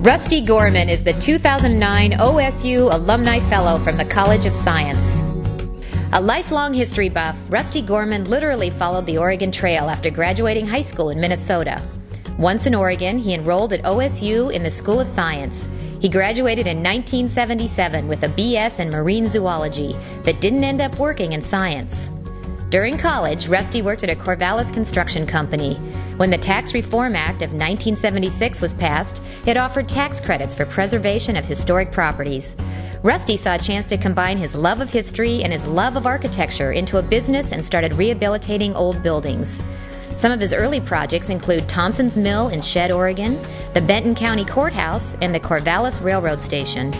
Rusty Gorman is the 2009 OSU Alumni Fellow from the College of Science. A lifelong history buff, Rusty Gorman literally followed the Oregon Trail after graduating high school in Minnesota. Once in Oregon, he enrolled at OSU in the School of Science. He graduated in 1977 with a BS in marine zoology, but didn't end up working in science. During college, Rusty worked at a Corvallis construction company. When the Tax Reform Act of 1976 was passed, it offered tax credits for preservation of historic properties. Rusty saw a chance to combine his love of history and his love of architecture into a business and started rehabilitating old buildings. Some of his early projects include Thompson's Mill in Shedd, Oregon, the Benton County Courthouse, and the Corvallis Railroad Station.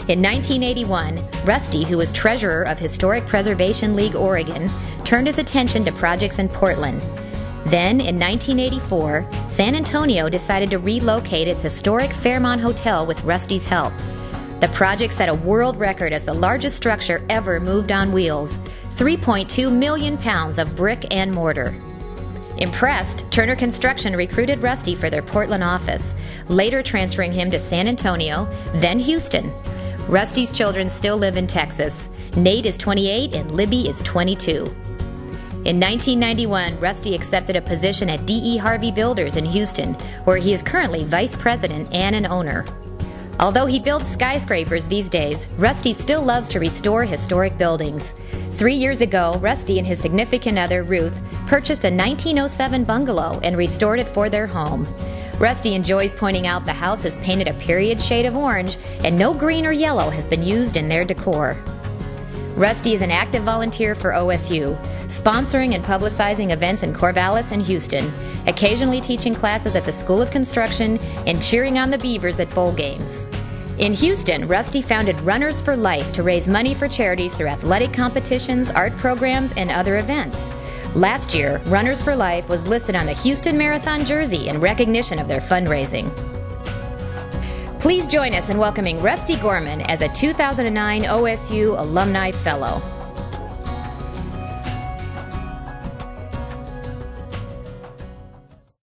In 1981, Rusty, who was treasurer of Historic Preservation League Oregon, turned his attention to projects in Portland. Then, in 1984, San Antonio decided to relocate its historic Fairmont Hotel with Rusty's help. The project set a world record as the largest structure ever moved on wheels, 3.2 million pounds of brick and mortar. Impressed, Turner Construction recruited Rusty for their Portland office, later transferring him to San Antonio, then Houston. Rusty's children still live in Texas. Nate is 28 and Libby is 22. In 1991, Rusty accepted a position at D.E. Harvey Builders in Houston, where he is currently vice president and an owner. Although he builds skyscrapers these days, Rusty still loves to restore historic buildings. 3 years ago, Rusty and his significant other, Ruth, purchased a 1907 bungalow and restored it for their home. Rusty enjoys pointing out the house is painted a period shade of orange and no green or yellow has been used in their decor. Rusty is an active volunteer for OSU, sponsoring and publicizing events in Corvallis and Houston, occasionally teaching classes at the School of Construction, and cheering on the Beavers at bowl games. In Houston, Rusty founded Runners for Life to raise money for charities through athletic competitions, art programs, and other events. Last year, Runners for Life was listed on the Houston Marathon jersey in recognition of their fundraising. Please join us in welcoming Rusty Gorman as a 2009 OSU Alumni Fellow.